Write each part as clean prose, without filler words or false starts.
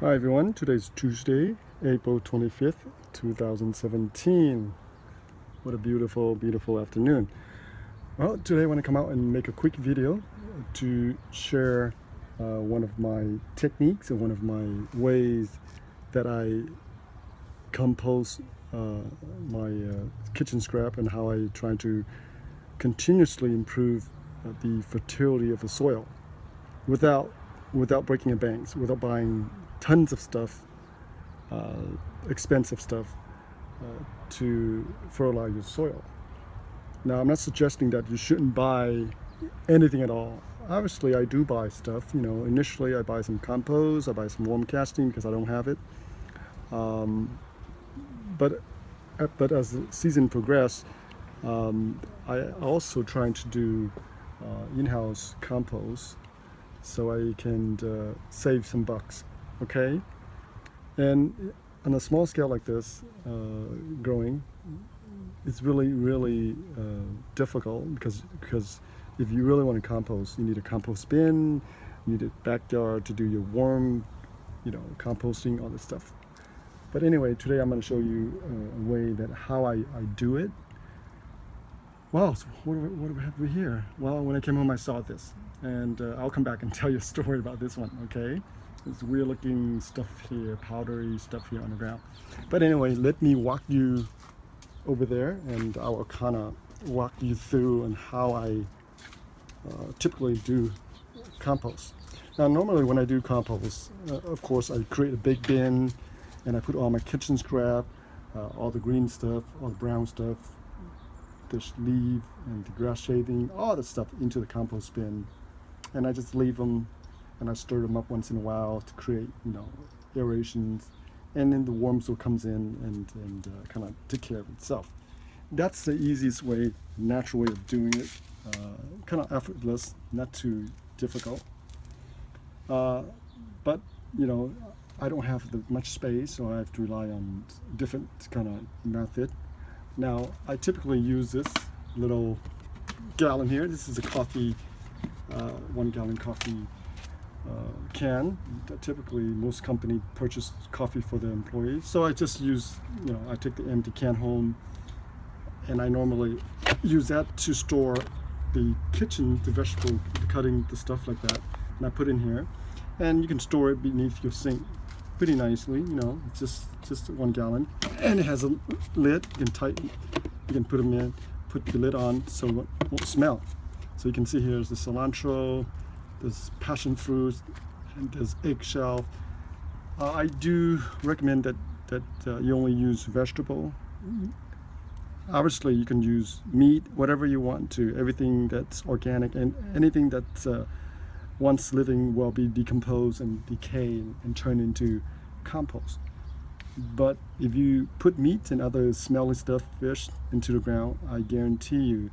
Hi everyone, today's Tuesday, April 25th, 2017. What a beautiful, beautiful afternoon. Well, today I want to come out and make a quick video to share one of my techniques and one of my ways that I compost my kitchen scrap and how I try to continuously improve the fertility of the soil without breaking the banks, without buying tons of stuff, expensive stuff, to fertilize your soil. Now, I'm not suggesting that you shouldn't buy anything at all. Obviously, I do buy stuff. Initially I buy some compost, I buy some worm casting because I don't have it. But as the season progressed, I also trying to do in-house compost so I can save some bucks. Okay, and on a small scale like this, growing, it's really difficult because if you really want to compost, you need a compost bin, you need a backyard to do your worm, composting, all this stuff. But anyway, today I'm going to show you a way that how I do it. Wow, so what do we have here? Well, when I came home I saw this, and I'll come back and tell you a story about this one, okay? There's weird looking stuff here, powdery stuff here on the ground. But anyway, let me walk you over there and I will kind of walk you through and how I typically do compost. Now normally when I do compost, of course I create a big bin and I put all my kitchen scrap, all the green stuff, all the brown stuff, the leaf and the grass shaving, all the stuff into the compost bin, and I just leave them and I stir them up once in a while to create aerations, and then the worms will comes in and kind of take care of itself. That's the easiest way, natural way of doing it, kind of effortless, not too difficult. But I don't have much space, so I have to rely on different kind of method. Now I typically use this little gallon here. This is a coffee, 1 gallon coffee can. Typically most company purchase coffee for their employees, so I just use, I take the empty can home and I normally use that to store the kitchen, the vegetable, the cutting, the stuff like that, and I put in here, and you can store it beneath your sink pretty nicely. It's just 1 gallon, and it has a lid. You can tighten, you can put them in, put the lid on so it won't smell. So you can see here's the cilantro, there's passion fruit, and there's eggshell. I do recommend that you only use vegetable. Obviously you can use meat, whatever you want to, everything that's organic, and anything that's once living will be decomposed and decay and turn into compost. But if you put meat and other smelly stuff, fish, into the ground, I guarantee you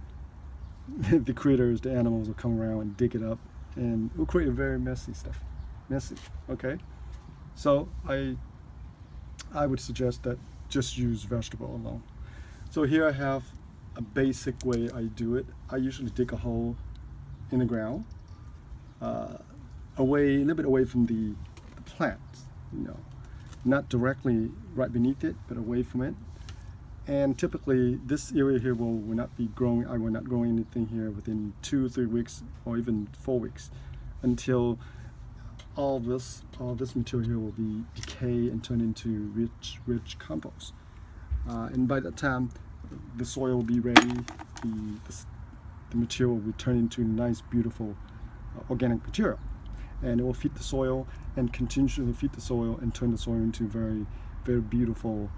the critters, the animals will come around and dig it up, and it will create a very messy stuff. Messy, okay? So I would suggest that just use vegetable alone. So here I have a basic way I do it. I usually dig a hole in the ground, a little bit away from the plants, not directly right beneath it, but away from it. And typically this area here will not be growing. I will not grow anything here within 2 or 3 weeks, or even 4 weeks, until all this material here will be decay and turn into rich compost. And by that time, the soil will be ready. The material will turn into nice, beautiful organic material, and it will feed the soil and continually feed the soil and turn the soil into very, very beautiful,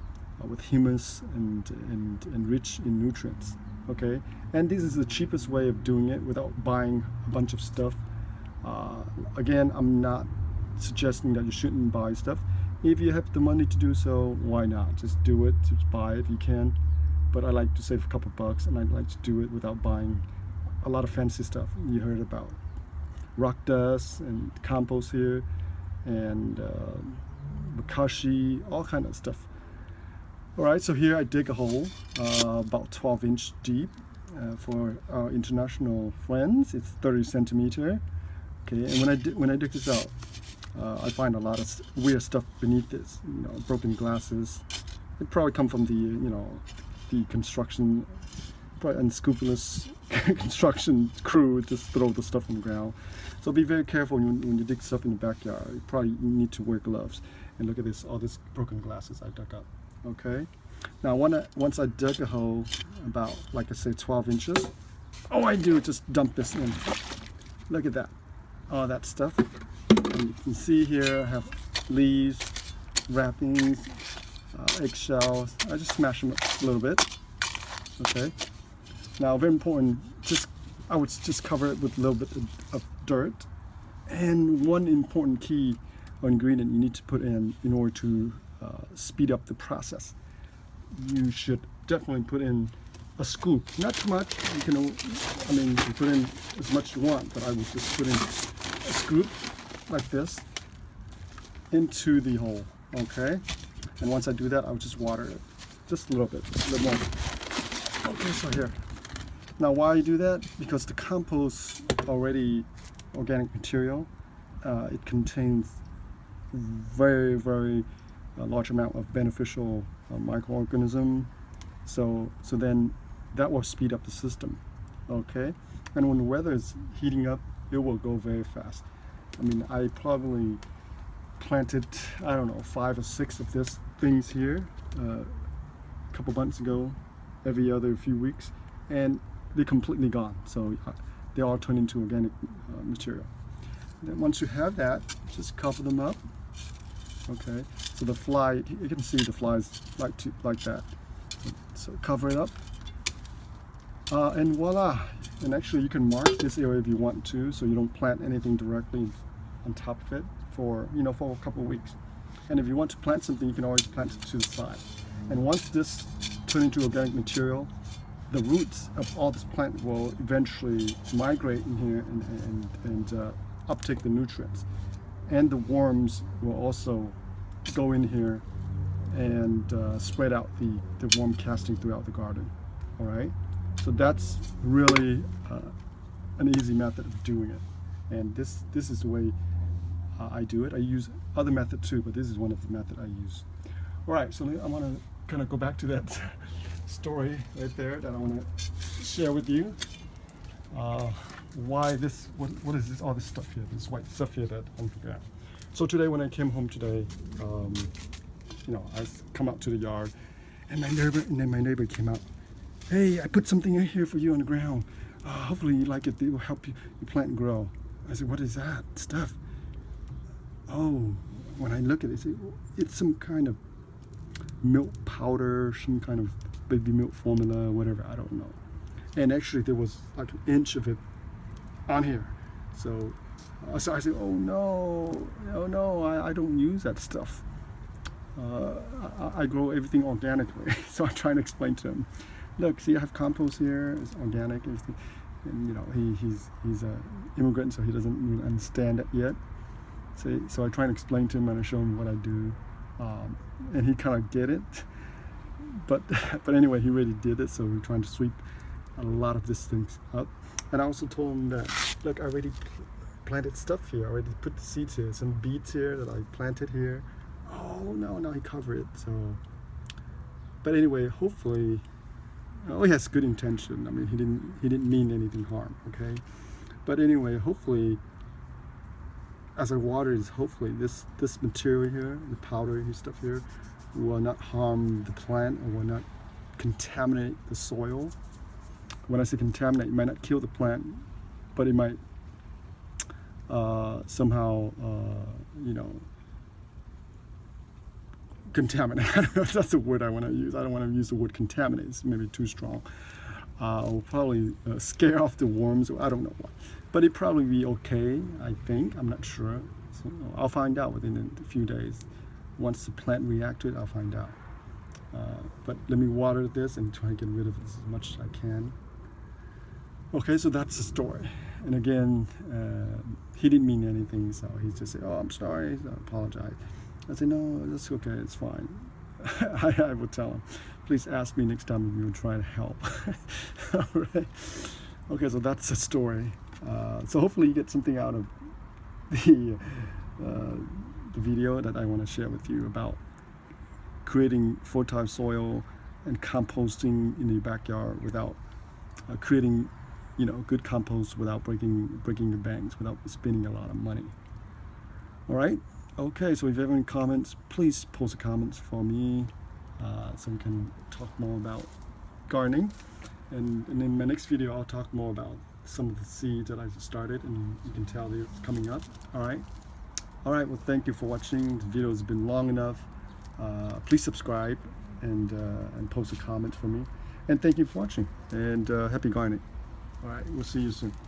with humus and rich in nutrients. Okay, and this is the cheapest way of doing it without buying a bunch of stuff. Again, I'm not suggesting that you shouldn't buy stuff. If you have the money to do so, why not? Just do it, just buy it if you can. But I like to save a couple bucks, and I like to do it without buying a lot of fancy stuff. You heard about rock dust and compost here, and bokashi, all kind of stuff. Alright, so here I dig a hole about 12-inch deep. For our international friends, it's 30 centimeter. Okay, and when I dig this out, I find a lot of weird stuff beneath this, broken glasses. It probably come from the construction, probably unscrupulous construction crew just throw the stuff on the ground. So be very careful when you dig stuff in the backyard. You probably need to wear gloves. And look at this, all this broken glasses I dug up. Okay. Now once I dug a hole about, like I say, 12 inches, all I do is just dump this in. Look at that, all that stuff. And you can see here I have leaves, wrappings, eggshells. I just smash them up a little bit. Okay. Now, very important, I would just cover it with a little bit of dirt. And one important key or ingredient you need to put in order to speed up the process. You should definitely put in a scoop, not too much. You can put in as much as you want, but I would just put in a scoop like this into the hole. Okay. And once I do that, I would just water it just a little bit more. Okay, so here. Now, why I do that? Because the compost already organic material. It contains very, very large amount of beneficial micro-organism. So then that will speed up the system. Okay, and when the weather is heating up, it will go very fast. I mean, I probably planted, I don't know, 5 or 6 of these things here a couple months ago, every other few weeks, and they're completely gone. So they all turn into organic material. Then once you have that, just cover them up. Okay, so the fly, you can see the flies like that. So cover it up, and voila. And actually, you can mark this area if you want to, so you don't plant anything directly on top of it for a couple of weeks. And if you want to plant something, you can always plant it to the side. And once this turns into organic material, the roots of all this plant will eventually migrate in here and uptake the nutrients. And the worms will also go in here and spread out the worm casting throughout the garden. All right, so that's really an easy method of doing it. And this is the way I do it. I use other methods too, but this is one of the methods I use. All right, so I want to kind of go back to that story right there that I want to share with you. Why this? What is this? All this stuff here, this white stuff here that I'm looking at. So today, when I came home today, I come out to the yard, and my neighbor came out. Hey, I put something in here for you on the ground. Hopefully you like it. It will help you plant and grow. I said, what is that stuff? Oh, when I look at it, it's some kind of milk powder, some kind of baby milk formula, whatever, I don't know. And actually there was like an inch of it on here. So I said, oh no, I don't use that stuff. I grow everything organically. So I try to explain to him, look, see, I have compost here, it's organic, everything. And he's an immigrant, so he doesn't really understand it yet. So I try and explain to him and I show him what I do, and he kind of get it. But anyway, he really did it. So we're trying to sweep a lot of these things up. And I also told him that, look, I already planted stuff here. I already put the seeds here, some beets here that I planted here. Oh no, now he covered it. So, but anyway, hopefully, he has good intention. I mean, he didn't mean anything harm. Okay, but anyway, hopefully, as I water it, hopefully this material here, the powdery stuff here, will not harm the plant or will not contaminate the soil. When I say contaminate, it might not kill the plant, but it might somehow, contaminate. I don't know if that's the word I want to use. I don't want to use the word contaminate. It's maybe too strong. Will probably scare off the worms. I don't know what. But it'd probably be okay, I think. I'm not sure. So I'll find out within a few days. Once the plant reacts to it, I'll find out. But let me water this and try to get rid of this as much as I can. Okay, so that's the story. And again, he didn't mean anything, so he just said, oh, I'm sorry, I apologize. I said, no, that's okay, it's fine. I would tell him, please ask me next time if you would try to help. All right. Okay, so that's the story. So hopefully you get something out of the the video that I want to share with you about creating fertile soil and composting in your backyard without creating, good compost without breaking the banks, without spending a lot of money. All right. Okay. So if you have any comments, please post the comments for me, so we can talk more about gardening. And in my next video, I'll talk more about some of the seeds that I started, and you can tell it's coming up. All right. Well, thank you for watching. The video has been long enough. Please subscribe and post a comment for me. And thank you for watching. And happy gardening. All right. We'll see you soon.